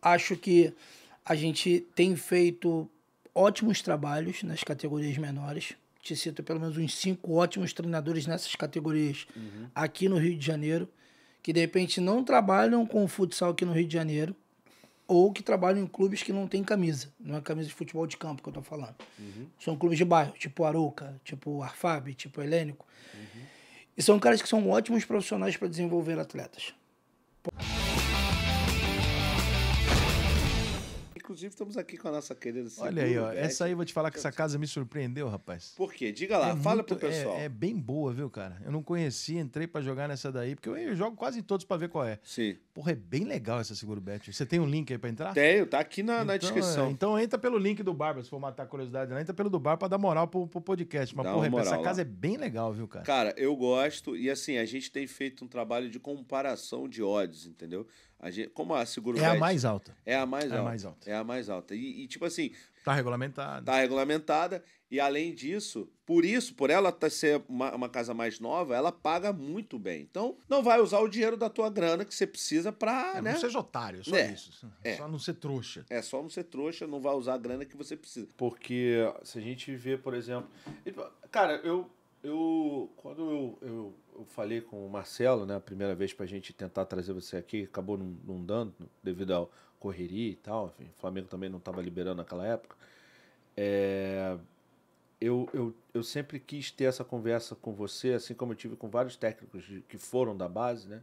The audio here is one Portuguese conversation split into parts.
acho que a gente tem feito ótimos trabalhos nas categorias menores. Te cito pelo menos uns 5 ótimos treinadores nessas categorias aqui no Rio de Janeiro, que de repente não trabalham com o futsal aqui no Rio de Janeiro, ou que trabalham em clubes que não tem camisa. Não é camisa de futebol de campo que eu tô falando. São clubes de bairro, tipo Arouca, tipo Arfab, tipo Helênico. E são caras que são ótimos profissionais para desenvolver atletas. Inclusive, estamos aqui com a nossa querida Olha aí, ó. Beth. Essa aí eu vou te falar que essa casa me surpreendeu, rapaz. Por quê? Diga lá, fala pro pessoal. É bem boa, viu, cara? Eu não conhecia, entrei pra jogar nessa daí, porque eu jogo quase em todos pra ver qual é. Sim. Porra, é bem legal essa Seguro Bet. Você tem um link aí pra entrar? Tenho, tá aqui na descrição. Então entra pelo link do Barba, se for matar a curiosidade lá, entra pelo do Bar pra dar moral pro podcast. Mas, Dá porra, uma moral essa lá. casa é bem legal, viu, cara? Cara, eu gosto. E assim, a gente tem feito um trabalho de comparação de odds, entendeu? Como a Seguro É a Bet mais alta. é a mais É a alta. mais alta. É a mais alta. E tipo assim, Tá regulamentado. tá regulamentada. E além disso, por ela ser uma casa mais nova, ela paga muito bem. Então, não vai usar o dinheiro da tua grana que você precisa pra, né? Não seja otário, só isso. Só não ser trouxa. É só não ser trouxa, não vai usar a grana que você precisa. Porque se a gente vê, por exemplo... Cara, quando eu falei com o Marcelo, né, a primeira vez pra gente tentar trazer você aqui, acabou não dando, devido à correria e tal, enfim, o Flamengo também não estava liberando naquela época. Eu sempre quis ter essa conversa com você, assim como eu tive com vários técnicos que foram da base, né?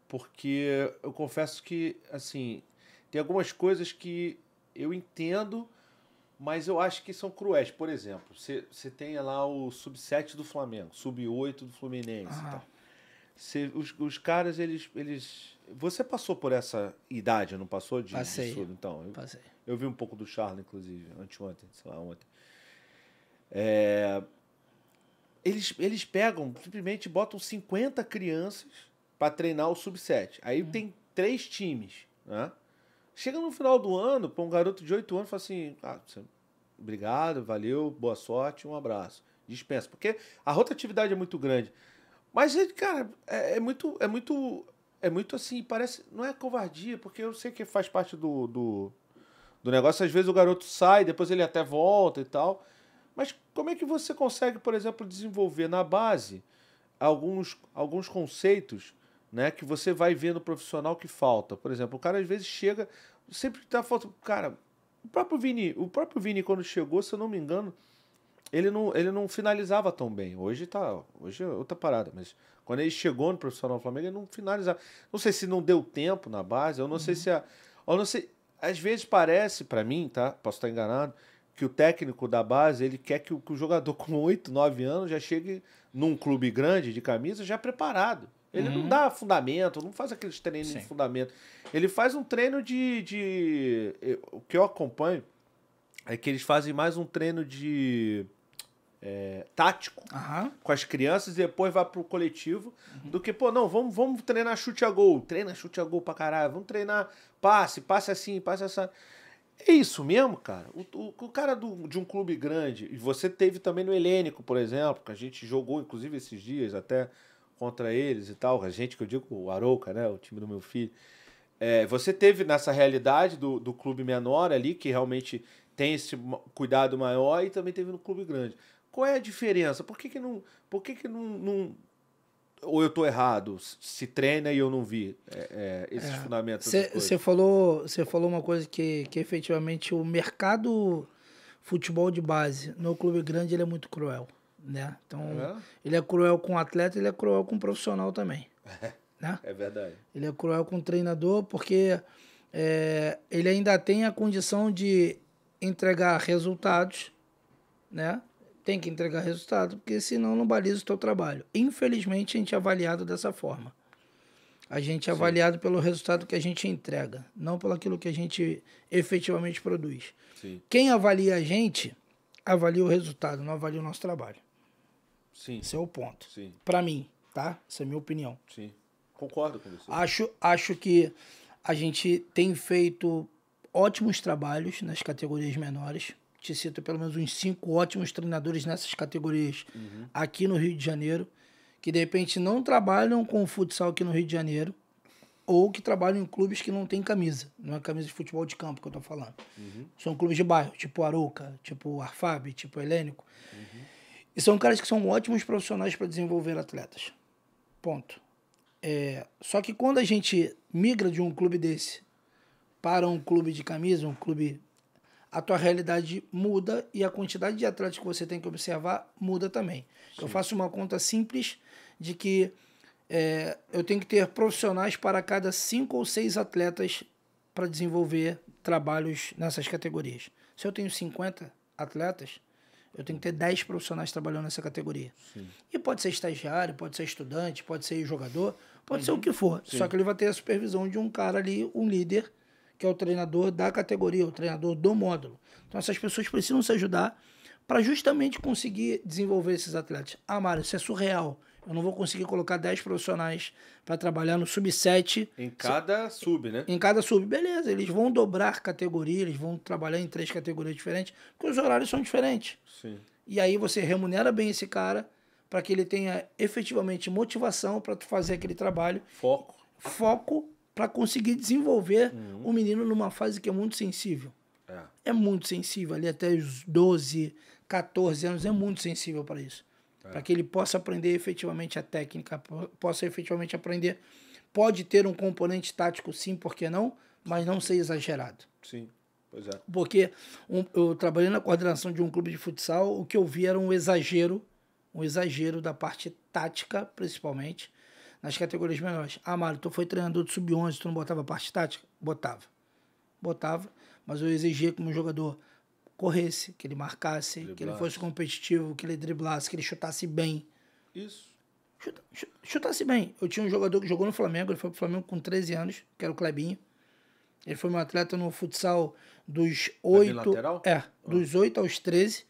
Porque eu confesso que, assim, tem algumas coisas que eu entendo, mas eu acho que são cruéis. Por exemplo, você tem lá o sub-7 do Flamengo, sub-8 do Fluminense e tal. Os caras, eles... Você passou por essa idade, não passou? Passei. De então, Passei. eu vi um pouco do Charles, inclusive, anteontem, sei lá, ontem. Eles pegam, simplesmente botam 50 crianças para treinar o sub-7. Aí tem 3 times, né? Chega no final do ano, para um garoto de 8 anos, fala assim, obrigado, valeu, boa sorte, um abraço. Dispensa, porque a rotatividade é muito grande. Mas, cara, é muito assim, parece, não é covardia, porque eu sei que faz parte do negócio. Às vezes o garoto sai, depois ele até volta e tal. Mas como é que você consegue, por exemplo, desenvolver na base alguns conceitos, né, que você vai ver no profissional que falta? Por exemplo, o cara às vezes chega, sempre tá faltando. Cara, o próprio Vini, quando chegou, se eu não me engano, ele não finalizava tão bem. Hoje é outra parada, mas quando ele chegou no profissional do Flamengo, ele não finalizava. Não sei se não deu tempo na base, eu não sei se eu não sei, às vezes parece para mim, tá? Posso estar enganado, que o técnico da base, ele quer que o jogador com 8, 9 anos já chegue num clube grande de camisa já preparado. Ele não dá fundamento, não faz aqueles treinos de fundamento. Ele faz um treino o que eu acompanho é que eles fazem mais um treino de tático com as crianças e depois vai pro coletivo do que, vamos treinar chute a gol. Treina chute a gol pra caralho. Vamos treinar passe assim, passe assim. É isso mesmo, cara. O cara de um clube grande, e você teve também no Helênico, por exemplo, que a gente jogou, inclusive, esses dias até contra eles e tal. A gente, que eu digo, o Arouca, né? O time do meu filho. Você teve nessa realidade do clube menor ali, que realmente tem esse cuidado maior, e também teve no clube grande. Qual é a diferença? Por que não ou eu tô errado, se treina e eu não vi esses fundamentos? Você falou uma coisa que efetivamente o mercado futebol de base no clube grande ele é muito cruel, né? Então, ele é cruel com o atleta, ele é cruel com o profissional também. Né? É verdade. Ele é cruel com o treinador porque ele ainda tem a condição de entregar resultados, né? Tem que entregar resultado, porque senão não baliza o teu trabalho. Infelizmente, a gente é avaliado dessa forma. A gente é avaliado pelo resultado que a gente entrega, não pelo aquilo que a gente efetivamente produz. Sim. Quem avalia a gente, avalia o resultado, não avalia o nosso trabalho. Sim. Esse é o ponto. Sim. Para mim, tá? Essa é a minha opinião. Sim. Concordo com você. Acho que a gente tem feito ótimos trabalhos nas categorias menores. Te cito pelo menos uns 5 ótimos treinadores nessas categorias aqui no Rio de Janeiro, que de repente não trabalham com o futsal aqui no Rio de Janeiro, ou que trabalham em clubes que não tem camisa. Não é camisa de futebol de campo que eu tô falando. São clubes de bairro, tipo Arouca, tipo Arfab, tipo Helênico. E são caras que são ótimos profissionais para desenvolver atletas. Ponto. Só que quando a gente migra de um clube desse para um clube de camisa, um clube, a tua realidade muda e a quantidade de atletas que você tem que observar muda também. Sim. Eu faço uma conta simples de que eu tenho que ter profissionais para cada 5 ou 6 atletas para desenvolver trabalhos nessas categorias. Se eu tenho 50 atletas, eu tenho que ter 10 profissionais trabalhando nessa categoria. Sim. E pode ser estagiário, pode ser estudante, pode ser jogador, pode ser o que for. Sim. Só que ele vai ter a supervisão de um cara ali, um líder, que é o treinador da categoria, o treinador do módulo. Então essas pessoas precisam se ajudar para justamente conseguir desenvolver esses atletas. Ah, Mário, isso é surreal. Eu não vou conseguir colocar 10 profissionais para trabalhar no sub-7. Em cada sub, né? Em cada sub, beleza. Eles vão dobrar categoria, eles vão trabalhar em 3 categorias diferentes, porque os horários são diferentes. Sim. E aí você remunera bem esse cara para que ele tenha efetivamente motivação para fazer aquele trabalho. Foco para conseguir desenvolver o menino numa fase que é muito sensível. É muito sensível. Ali até os 12, 14 anos é muito sensível para isso. Para que ele possa aprender efetivamente a técnica, possa efetivamente aprender. Pode ter um componente tático, sim, por que não? Mas não ser exagerado. Sim, pois é. Porque eu trabalhei na coordenação de um clube de futsal, o que eu vi era um exagero da parte tática, principalmente, nas categorias menores. Ah, Mário, tu foi treinador de sub-11, tu não botava a parte tática? Botava, mas eu exigia que o meu jogador corresse, que ele marcasse, que ele fosse competitivo, que ele driblasse, que ele chutasse bem. Isso. Chutasse bem. Eu tinha um jogador que jogou no Flamengo, ele foi pro Flamengo com 13 anos, que era o Clebinho. Ele foi meu atleta no futsal dos 8... dos 8 aos 13.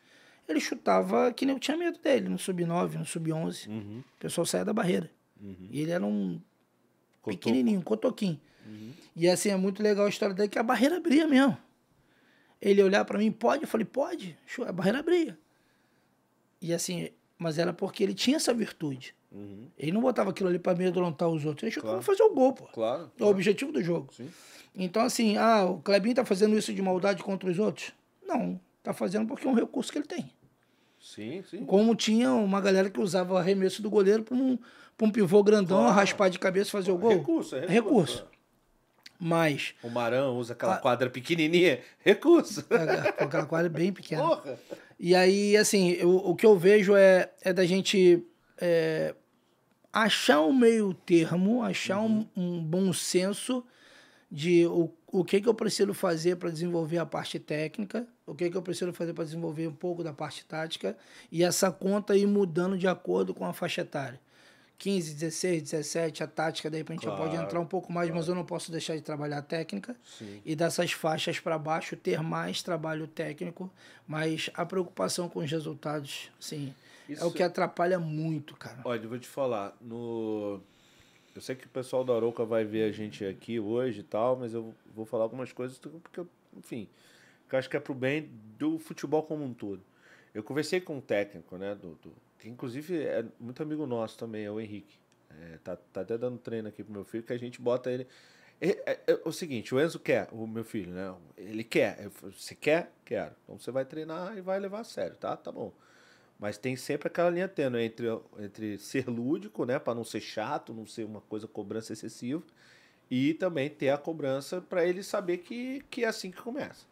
Ele chutava que nem eu tinha medo dele, no sub-9, no sub-11. O pessoal saía da barreira. E ele era um pequenininho, um cotoquinho. E assim, é muito legal a história dele, que a barreira abria mesmo. Ele olhar para mim, pode? Eu falei, pode. A barreira abria. E assim, mas era porque ele tinha essa virtude. Ele não botava aquilo ali para amedrontar os outros. Ele chutava para fazer o gol, pô. Claro. É o objetivo do jogo. Sim. Então assim, o Clebinho tá fazendo isso de maldade contra os outros? Não. Tá fazendo porque é um recurso que ele tem. Sim. Como tinha uma galera que usava o arremesso do goleiro para um pivô grandão, raspar de cabeça e fazer o gol. Recurso. Mas... O Marão usa aquela quadra pequenininha. Recurso. Aquela quadra bem pequena. Porra. E aí, assim, o que eu vejo é da gente achar um meio termo, achar um bom senso de o que eu preciso fazer para desenvolver a parte técnica, o que eu preciso fazer para desenvolver um pouco da parte tática, e essa conta ir mudando de acordo com a faixa etária. 15, 16, 17, a tática, de repente já pode entrar um pouco mais, mas eu não posso deixar de trabalhar a técnica. Sim. E dessas faixas para baixo ter mais trabalho técnico, mas a preocupação com os resultados, sim, é o que atrapalha muito, cara. Olha, eu vou te falar, eu sei que o pessoal da Arouca vai ver a gente aqui hoje e tal, mas eu vou falar algumas coisas porque, enfim, que eu acho que é pro bem do futebol como um todo. Eu conversei com um técnico, né, que inclusive é muito amigo nosso também, é o Henrique. Tá até dando treino aqui pro meu filho, que a gente bota ele... É o seguinte, o Enzo quer, o meu filho, né? Ele quer. Você quer? Quero. Então você vai treinar e vai levar a sério, tá? Tá bom. Mas tem sempre aquela linha tênue entre ser lúdico, né? Para não ser chato, não ser uma coisa cobrança excessiva, e também ter a cobrança para ele saber que é assim que começa.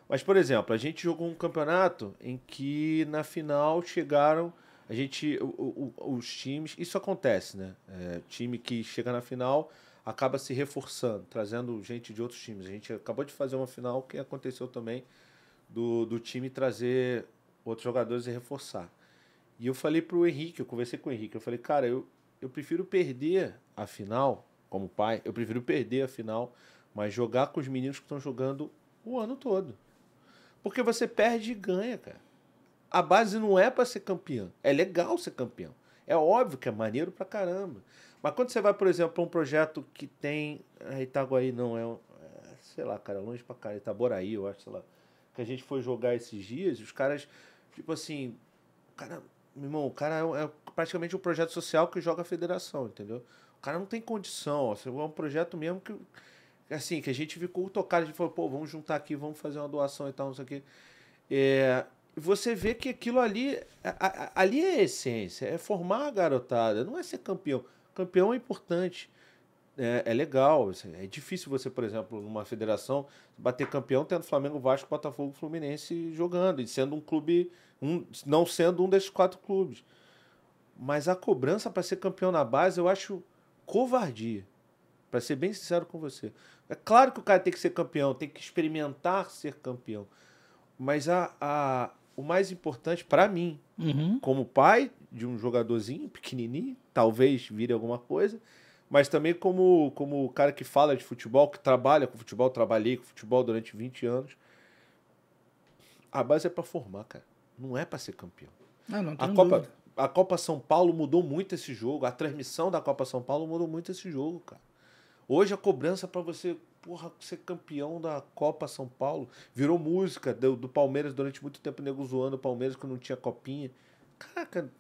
Mas, por exemplo, a gente jogou um campeonato em que na final chegaram... os times... Isso acontece, né? Time que chega na final acaba se reforçando, trazendo gente de outros times. A gente acabou de fazer uma final que aconteceu também do time trazer outros jogadores e reforçar. E eu falei pro Henrique, eu conversei com o Henrique, eu falei, cara, eu prefiro perder a final, como pai, eu prefiro perder a final, mas jogar com os meninos que estão jogando o ano todo. Porque você perde e ganha, cara. A base não é para ser campeão. É legal ser campeão. É óbvio que é maneiro pra caramba. Mas quando você vai, por exemplo, para um projeto que tem... Itaguaí não, sei lá, cara, longe pra cá, Itaboraí, eu acho, sei lá. Que a gente foi jogar esses dias, os caras, tipo assim... Meu irmão, o cara é praticamente um projeto social que joga a federação, entendeu? cara não tem condição. É um projeto mesmo que, assim, que a gente ficou tocado. A gente falou, pô, vamos juntar aqui, vamos fazer uma doação e tal, não sei o quê. Você vê que aquilo ali é a essência, é formar a garotada, não é ser campeão. Campeão é importante, é legal. É difícil você, por exemplo, numa federação, bater campeão tendo Flamengo, Vasco, Botafogo, Fluminense jogando, e sendo um clube, não sendo um desses 4 clubes. Mas a cobrança para ser campeão na base, eu acho covardia, para ser bem sincero com você. É claro que o cara tem que ser campeão, tem que experimentar ser campeão. Mas o mais importante para mim, como pai de um jogadorzinho pequenininho, talvez vire alguma coisa, mas também como o cara que fala de futebol, que trabalha com futebol, trabalhei com futebol durante 20 anos, a base é para formar, cara. Não é para ser campeão. Não tenho dúvida. A Copa São Paulo mudou muito esse jogo. A transmissão da Copa São Paulo mudou muito esse jogo, cara. Hoje a cobrança para você, ser campeão da Copa São Paulo virou música do Palmeiras durante muito tempo, nego zoando o Palmeiras que não tinha copinha. Caraca,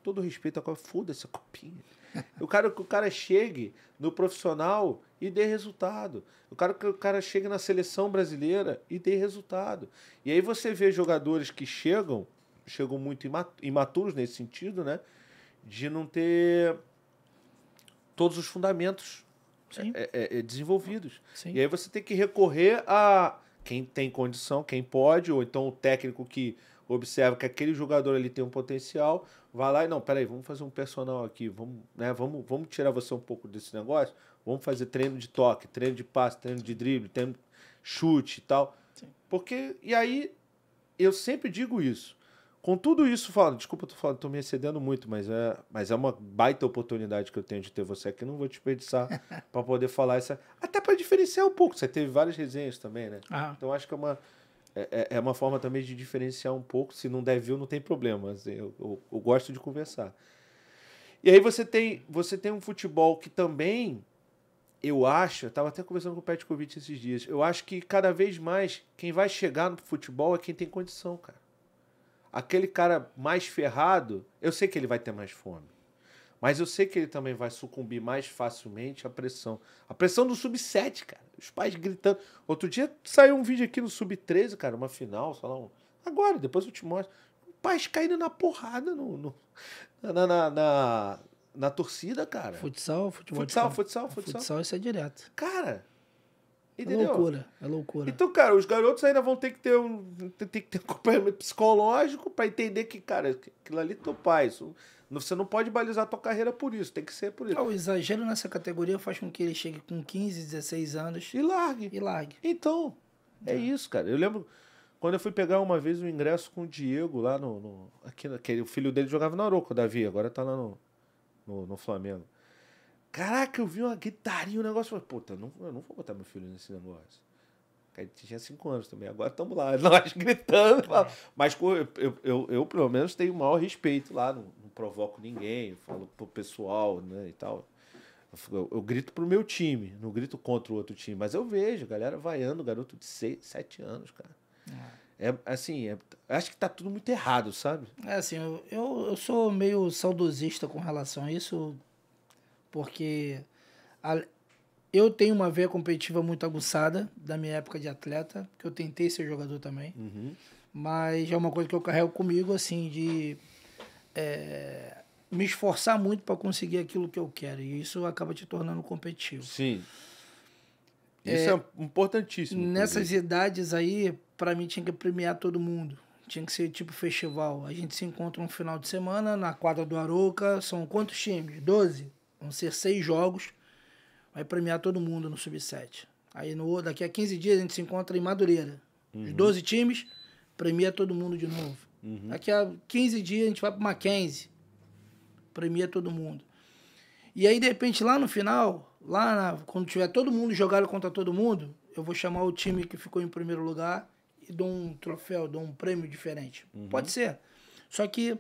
todo respeito à Copa, foda-se a copinha. O cara chegue no profissional e dê resultado. Que o cara chegue na seleção brasileira e dê resultado. E aí você vê jogadores que chegam muito imaturos nesse sentido, né? De não ter todos os fundamentos desenvolvidos. Sim. E aí você tem que recorrer a quem tem condição, quem pode, ou então o técnico que observa que aquele jogador ali tem um potencial, vai lá e, não, peraí, vamos fazer um personal aqui, vamos tirar você um pouco desse negócio, vamos fazer treino de toque, treino de passe, treino de drible, treino de chute e tal. Sim. Porque, e aí, eu sempre digo isso. Com tudo isso, desculpa, tô me excedendo muito, mas é uma baita oportunidade que eu tenho de ter você aqui, não vou desperdiçar para poder falar isso. Até para diferenciar um pouco, você teve várias resenhas também, né? Então acho que é uma forma também de diferenciar um pouco. Se não der view, não tem problema, assim, eu gosto de conversar. E aí você tem um futebol que também, eu estava até conversando com o Petkovic esses dias, eu acho que cada vez mais quem vai chegar no futebol é quem tem condição, cara. Aquele cara mais ferrado, eu sei que ele vai ter mais fome. Mas eu sei que ele também vai sucumbir mais facilmente à pressão. A pressão do Sub-7, cara. Os pais gritando. Outro dia saiu um vídeo aqui no Sub-13, cara, uma final, sei lá. Agora, depois eu te mostro. Pais caindo na porrada na torcida, cara. Futsal, futebol. Futsal, isso é direto. Cara, entendeu? É loucura. Então, cara, os garotos ainda vão ter que ter um acompanhamento psicológico para entender que, cara, aquilo ali é teu pai. Você não pode balizar a tua carreira por isso, tem que ser por isso. O exagero nessa categoria faz com que ele chegue com 15, 16 anos e largue. Então, é isso, cara. Eu lembro quando eu fui pegar uma vez um ingresso com o Diego lá o filho dele jogava na Aroca, o Davi, agora tá lá no Flamengo. Caraca, eu vi uma gritaria, um negócio. Puta, eu não vou botar meu filho nesse negócio. Ele tinha 5 anos também. Agora estamos lá, nós gritando. Mas eu, pelo menos, tenho o maior respeito lá. Não provoco ninguém. Falo pro pessoal, né, e tal. Eu grito pro meu time. Não grito contra o outro time. Mas eu vejo a galera vaiando garoto de 7 anos, cara. Acho que tá tudo muito errado, sabe? Eu sou meio saudosista com relação a isso. Porque eu tenho uma veia competitiva muito aguçada da minha época de atleta, que eu tentei ser jogador também. Mas é uma coisa que eu carrego comigo, assim, de me esforçar muito para conseguir aquilo que eu quero. E isso acaba te tornando competitivo. Sim. Isso é importantíssimo. Nessas idades aí, para mim, tinha que premiar todo mundo. Tinha que ser tipo festival. A gente se encontra um final de semana na quadra do Aroca. São quantos times? 12? Vão ser 6 jogos. Vai premiar todo mundo no Sub-7. Aí daqui a 15 dias a gente se encontra em Madureira. Os 12 times, premia todo mundo de novo. Daqui a 15 dias a gente vai para Mackenzie. Premia todo mundo. E aí, de repente, lá no final, quando tiver todo mundo jogado contra todo mundo, eu vou chamar o time que ficou em primeiro lugar e dou um troféu, dou um prêmio diferente. Pode ser. Só que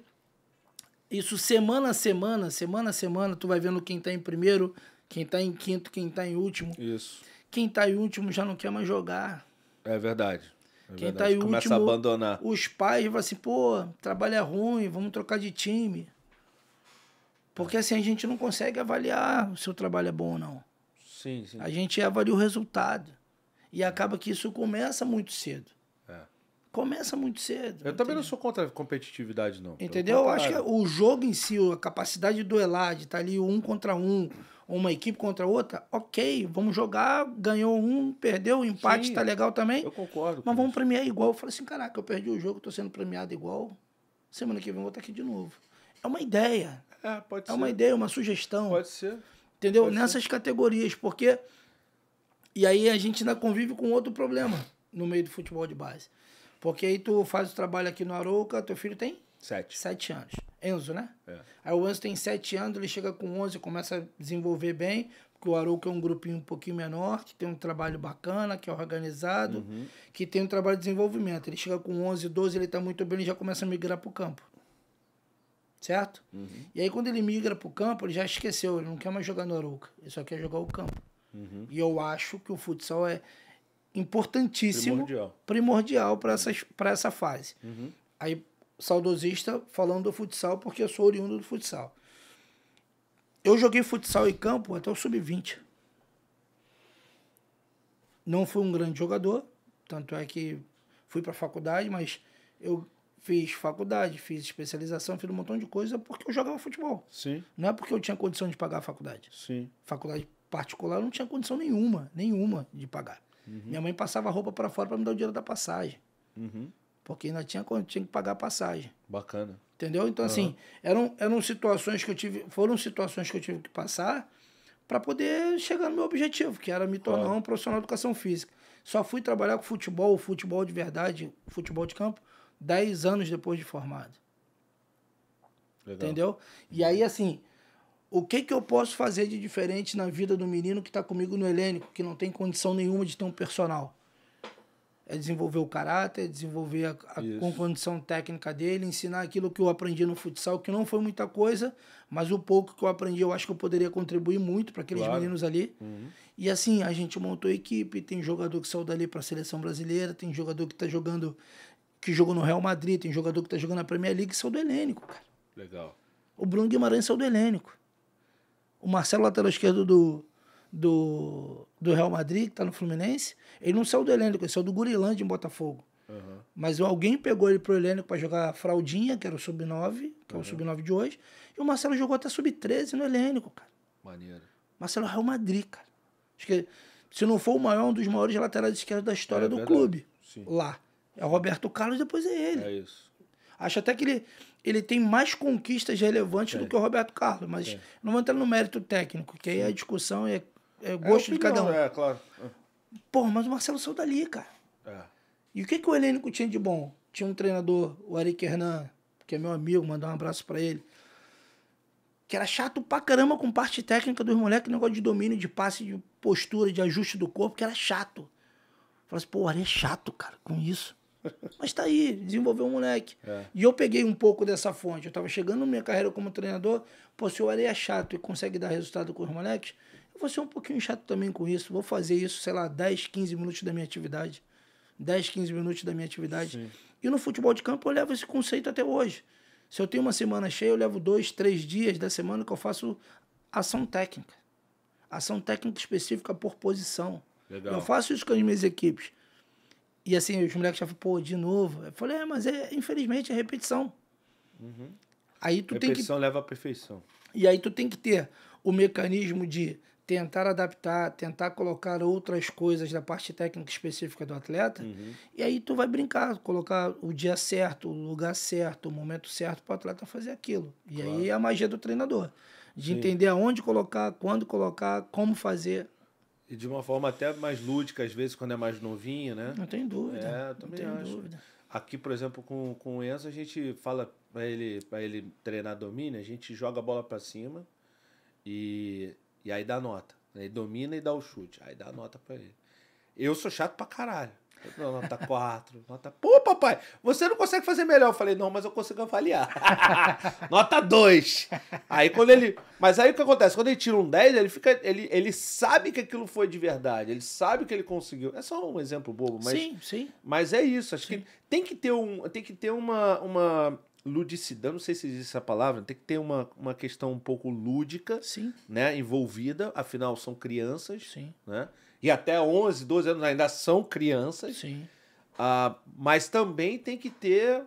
isso semana a semana, tu vai vendo quem tá em primeiro, quem tá em quinto, quem tá em último. Isso. Quem tá em último já não quer mais jogar. É verdade. Quem tá em Começa último, a abandonar. Os pais vão assim, pô, trabalho é ruim, vamos trocar de time. Porque assim, a gente não consegue avaliar se o trabalho é bom ou não. Sim, sim. A gente avalia o resultado. E acaba que isso começa muito cedo. Começa muito cedo. Eu também não sou contra a competitividade, não. Entendeu? Eu acho que o jogo em si, a capacidade de duelar, de estar ali 1 contra 1, uma equipe contra outra, ok, vamos jogar, ganhou um, perdeu, empate, Sim, tá legal também. Eu concordo. Mas vamos premiar igual. Eu falei assim, caraca, eu perdi o jogo, tô sendo premiado igual. Semana que vem eu vou estar aqui de novo. É uma ideia. Pode ser. É uma ideia, uma sugestão. Pode ser. Entendeu? Pode Nessas categorias, porque... E aí a gente ainda convive com outro problema no meio do futebol de base. Porque aí tu faz o trabalho aqui no Arouca, teu filho tem? 7 anos. Enzo, né? Aí o Enzo tem 7 anos, ele chega com 11, começa a desenvolver bem, porque o Arouca é um grupinho um pouquinho menor, que tem um trabalho bacana, que é organizado, que tem um trabalho de desenvolvimento. Ele chega com 11, 12, ele tá muito bem, ele já começa a migrar pro campo. Certo? E aí quando ele migra pro campo, ele já esqueceu, ele não quer mais jogar no Arouca, ele só quer jogar o campo. E eu acho que o futsal é importantíssimo, primordial para essa fase. Aí, saudosista falando do futsal, porque eu sou oriundo do futsal. Eu joguei futsal em campo até o sub-20. Não fui um grande jogador, tanto é que fui para a faculdade, mas eu fiz faculdade, fiz especialização, fiz um montão de coisa porque eu jogava futebol. Sim. Não é porque eu tinha condição de pagar a faculdade. Sim. Faculdade particular eu não tinha condição nenhuma de pagar. Minha mãe passava roupa para fora para me dar o dinheiro da passagem. Porque ainda tinha que pagar a passagem. Bacana. Entendeu? Então, assim, foram situações que eu tive que passar para poder chegar no meu objetivo, que era me tornar um profissional de educação física. Só fui trabalhar com futebol de verdade, futebol de campo, 10 anos depois de formado. Legal. Entendeu? E aí, assim, o que eu posso fazer de diferente na vida do menino que está comigo no Helênico, que não tem condição nenhuma de ter um personal? É desenvolver o caráter, desenvolver com condição técnica dele, ensinar aquilo que eu aprendi no futsal, que não foi muita coisa, mas o pouco que eu aprendi eu acho que eu poderia contribuir muito para aqueles meninos ali. E assim, a gente montou equipe, tem jogador que saiu dali para a seleção brasileira, tem jogador que está jogando, que jogou no Real Madrid, tem jogador que está jogando na Premier League, que saiu do Helênico, cara. Legal. O Bruno Guimarães saiu do Helênico. O Marcelo, lateral esquerdo do Real Madrid, que tá no Fluminense, ele não saiu do Helênico, ele saiu do Gurilândia em Botafogo. Mas alguém pegou ele pro Helênico para jogar fraldinha, que era o sub-9, que é o sub-9 de hoje, e o Marcelo jogou até sub-13 no Helênico, cara. Maneiro. Marcelo Real Madrid, cara. Acho que, se não for o maior, um dos maiores laterais esquerdos da história do clube. Sim. Lá. É o Roberto Carlos, depois é ele. É isso. Acho até que ele tem mais conquistas relevantes do que o Roberto Carlos, mas não vou entrar no mérito técnico, que aí a discussão é gosto de cada um. É, claro. Porra, mas o Marcelo saiu dali, cara. E o que o Helênico tinha de bom? Tinha um treinador, o Aric Hernan, que é meu amigo, mandar um abraço pra ele, que era chato pra caramba com parte técnica dos moleques, negócio de domínio, de passe, de postura, de ajuste do corpo, que era chato. Falei assim, pô, o Ari é chato, cara, com isso. Mas tá aí, desenvolveu um moleque. E eu peguei um pouco dessa fonte. Eu tava chegando na minha carreira como treinador, pô, se o Ari é chato e consegue dar resultado com os moleques, eu vou ser um pouquinho chato também com isso. Vou fazer isso, sei lá, 10, 15 minutos da minha atividade. 10, 15 minutos da minha atividade. Sim. E no futebol de campo eu levo esse conceito até hoje. Se eu tenho uma semana cheia, eu levo 2, 3 dias da semana que eu faço ação técnica. Ação técnica específica por posição. Legal. Eu faço isso com as minhas equipes. E assim, os moleques já falam, pô, de novo. Eu falei, mas infelizmente é repetição. Aí tu repetição leva à perfeição. E aí tu tem que ter o mecanismo de tentar adaptar, tentar colocar outras coisas da parte técnica específica do atleta. E aí tu vai brincar, colocar o dia certo, o lugar certo, o momento certo para o atleta fazer aquilo. E aí é a magia do treinador. De entender aonde colocar, quando colocar, como fazer. E de uma forma até mais lúdica, às vezes, quando é mais novinho, né? Não tem dúvida. Eu também acho. Aqui, por exemplo, com o Enzo, a gente fala para ele treinar domínio, a gente joga a bola para cima e aí dá nota. Ele domina e dá o chute. Aí dá nota para ele. Eu sou chato pra caralho. Nota 4, nota... Pô, papai, você não consegue fazer melhor. Eu falei, não, mas eu consigo avaliar. Nota 2. Aí quando ele... Mas aí o que acontece? Quando ele tira um 10, ele sabe que aquilo foi de verdade. Ele sabe que ele conseguiu. É só um exemplo bobo, mas... Sim. Mas é isso. Acho que tem que ter uma ludicidade, não sei se existe essa palavra, tem que ter uma questão um pouco lúdica, Sim, né, envolvida, afinal são crianças, sim, né? E até 11, 12 anos ainda são crianças. sim. Mas também tem que ter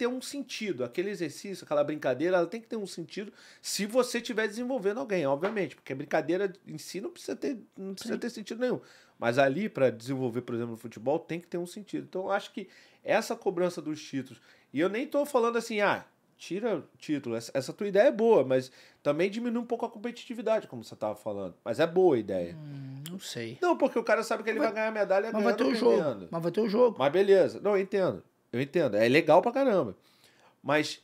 um sentido. Aquele exercício, aquela brincadeira, ela tem que ter um sentido se você estiver desenvolvendo alguém, obviamente. Porque a brincadeira em si não precisa ter sentido nenhum. Mas ali, para desenvolver, por exemplo, no futebol, tem que ter um sentido. Então, eu acho que essa cobrança dos títulos... E eu nem estou falando assim, tira título. Essa tua ideia é boa, mas também diminui um pouco a competitividade, como você estava falando. Mas é boa a ideia. Não sei. Não, porque o cara sabe que ele vai ganhar a medalha Mas ganhando vai ter o ou jogo. perdendo. Mas vai ter o jogo. Mas beleza. Não, eu entendo. É legal pra caramba. Mas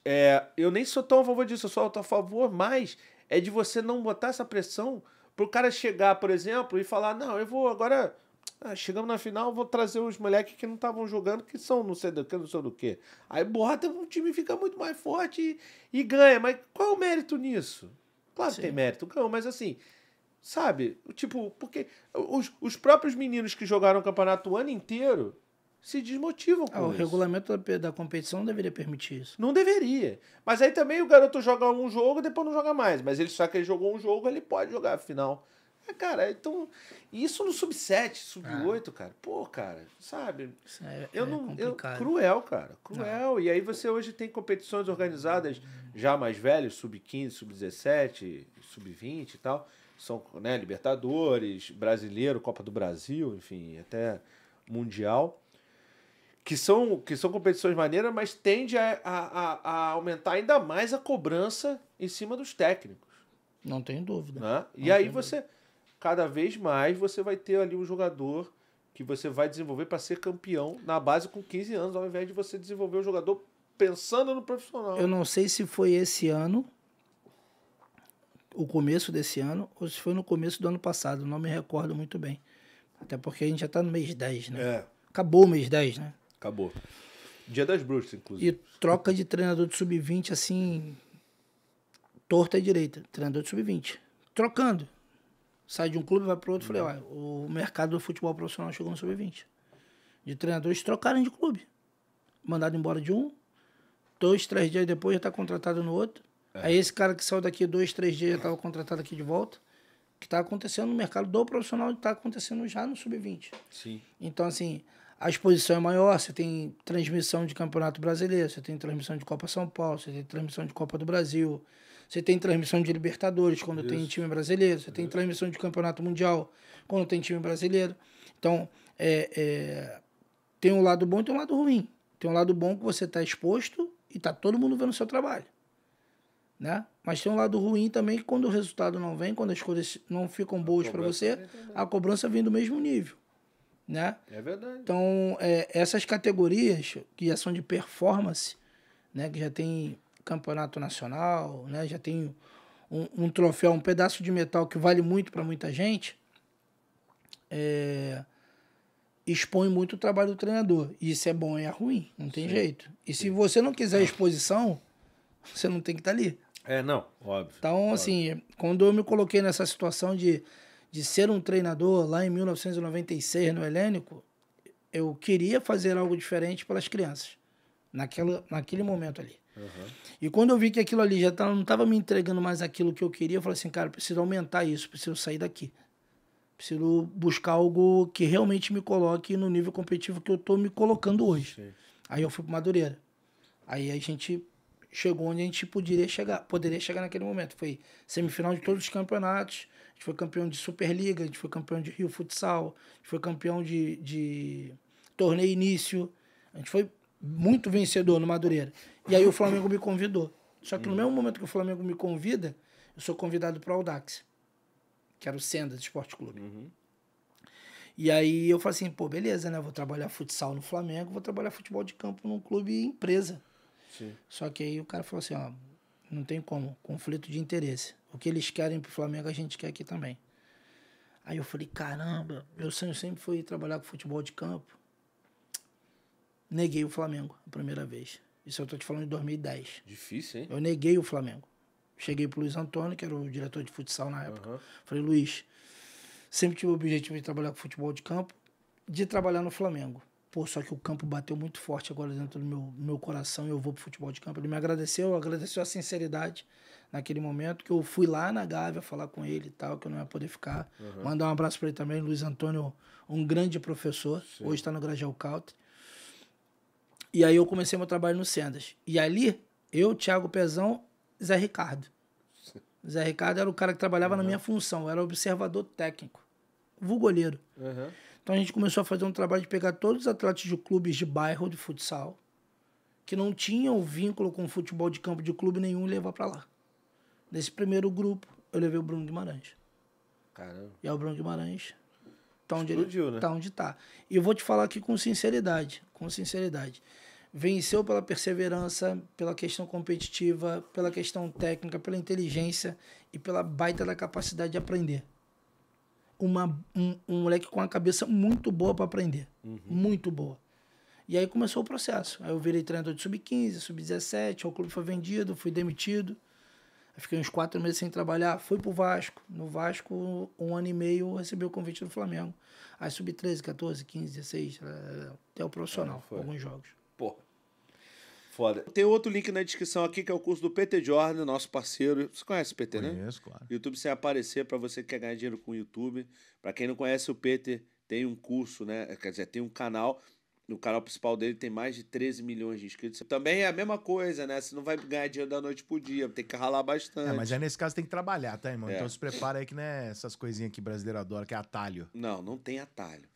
eu nem sou tão a favor disso. Eu só tô a favor mais de você não botar essa pressão pro cara chegar, por exemplo, e falar, não, eu vou agora... chegamos na final, vou trazer os moleques que não estavam jogando, que são não sei do que, não sei do que. Aí bota, o time fica muito mais forte e ganha. Mas qual é o mérito nisso? Claro que tem mérito, ganhou, mas assim... Sabe? Tipo, porque os próprios meninos que jogaram o campeonato o ano inteiro se desmotivam com O isso. regulamento da competição não deveria permitir isso. Não deveria. Mas aí também o garoto joga um jogo e depois não joga mais. Mas ele só que ele jogou um jogo, ele pode jogar a final. Cara, então... Isso no sub-7, sub-8, cara. Pô, cara, sabe? Isso é complicado. Cruel, cara. Cruel. E aí você hoje tem competições organizadas já mais velhas, sub-15, sub-17, sub-20 e tal. São, né, Libertadores, Brasileiro, Copa do Brasil, enfim, até Mundial. Que são competições maneiras, mas tende a aumentar ainda mais a cobrança em cima dos técnicos. Não tenho dúvida. Né? E aí você, cada vez mais, você vai ter ali um jogador que você vai desenvolver para ser campeão na base com 15 anos, ao invés de você desenvolver o jogador pensando no profissional. Eu não sei se foi esse ano, o começo desse ano, ou se foi no começo do ano passado. Não me recordo muito bem. Até porque a gente já tá no mês 10, né? Acabou o mês 10, né? Acabou. Dia das Bruxas, inclusive. E troca de treinador de sub-20, assim, torta e direita. Treinador de sub-20. Trocando. Sai de um clube, vai para outro. Falei, olha, o mercado do futebol profissional chegou no sub-20. De treinadores trocaram de clube. Mandado embora de um. 2, 3 dias depois já está contratado no outro. Aí esse cara que saiu daqui 2, 3 dias já estava contratado aqui de volta. O que está acontecendo no mercado do profissional está acontecendo já no sub-20. Sim. Então, assim, a exposição é maior. Você tem transmissão de Campeonato Brasileiro, você tem transmissão de Copa São Paulo, você tem transmissão de Copa do Brasil, você tem transmissão de Libertadores quando tem time brasileiro, você tem transmissão de Campeonato Mundial quando tem time brasileiro. Então, tem um lado bom e tem um lado ruim. Tem um lado bom que você está exposto e está todo mundo vendo o seu trabalho. Né? Mas tem um lado ruim também que quando o resultado não vem, quando as coisas não ficam boas para você, a cobrança vem do mesmo nível. Né? É verdade. Então, essas categorias que já são de performance, né? Que já tem campeonato nacional, né? Já tem um troféu, um pedaço de metal que vale muito para muita gente, expõe muito o trabalho do treinador. E isso é bom e é ruim, não tem jeito. E se você não quiser exposição, você não tem que estar ali. Não, óbvio. Então, assim, quando eu me coloquei nessa situação de ser um treinador lá em 1996 no Helênico, eu queria fazer algo diferente pelas crianças, naquele momento ali. E quando eu vi que aquilo ali já não estava me entregando mais aquilo que eu queria, eu falei assim, cara, preciso aumentar isso, preciso sair daqui. Preciso buscar algo que realmente me coloque no nível competitivo que eu estou me colocando hoje. Sim. Aí eu fui para Madureira. Aí a gente chegou onde a gente poderia chegar naquele momento. Foi semifinal de todos os campeonatos, a gente foi campeão de Superliga, a gente foi campeão de Rio Futsal, a gente foi campeão de torneio início, a gente foi muito vencedor no Madureira. E aí o Flamengo me convidou. Só que no mesmo momento que o Flamengo me convida, eu sou convidado para o Audax, que era o Senda Esporte Clube. E aí eu falei assim, pô, beleza, né? Vou trabalhar futsal no Flamengo, vou trabalhar futebol de campo num clube empresa. Sim. Só que aí o cara falou assim, ó, não tem como, conflito de interesse. O que eles querem pro Flamengo, a gente quer aqui também. Aí eu falei, caramba, meu sonho sempre foi trabalhar com futebol de campo. Neguei o Flamengo a primeira vez. Isso eu tô te falando de 2010. Difícil, hein? Eu neguei o Flamengo. Cheguei pro Luiz Antônio, que era o diretor de futsal na época. Falei, Luiz, sempre tive o objetivo de trabalhar com futebol de campo, de trabalhar no Flamengo. Pô, só que o campo bateu muito forte agora dentro do meu coração e eu vou pro futebol de campo. Ele me agradeceu a sinceridade naquele momento, que eu fui lá na Gávea falar com ele e tal, que eu não ia poder ficar. Mandar um abraço para ele também, Luiz Antônio, um grande professor, hoje está no Grajaú Country. E aí eu comecei meu trabalho no Sendas. E ali, eu, Thiago Pezão, Zé Ricardo. Zé Ricardo era o cara que trabalhava na minha função, eu era observador técnico, vulgoleiro. Então a gente começou a fazer um trabalho de pegar todos os atletas de clubes de bairro de futsal que não tinham vínculo com futebol de campo de clube nenhum e levar para lá. Nesse primeiro grupo, eu levei o Bruno Guimarães. Caramba. E é o Bruno Guimarães tá onde Explodiu, ele né? tá onde tá. E eu vou te falar aqui com sinceridade. Venceu pela perseverança, pela questão competitiva, pela questão técnica, pela inteligência e pela baita da capacidade de aprender. Um moleque com uma cabeça muito boa para aprender. Muito boa. E aí começou o processo. Aí eu virei treinador de sub-15, sub-17, o clube foi vendido, fui demitido. Aí fiquei uns 4 meses sem trabalhar, fui pro Vasco. No Vasco, 1 ano e meio, eu recebi o convite do Flamengo. Aí sub-13, 14, 15, 16, até o profissional, alguns jogos. Porra. Foda. Tem outro link na descrição aqui, que é o curso do PT Jordan, nosso parceiro. Você conhece o PT, né? Conheço, claro. YouTube sem aparecer, para você que quer ganhar dinheiro com o YouTube. Para quem não conhece o PT, tem um curso, né? Quer dizer, tem um canal. No canal principal dele tem mais de 13 milhões de inscritos. Também é a mesma coisa, né? Você não vai ganhar dinheiro da noite pro dia, tem que ralar bastante. Mas aí nesse caso tem que trabalhar, tá, irmão? Então se prepara aí que não é essas coisinhas que brasileiro adora, que é atalho. Não tem atalho.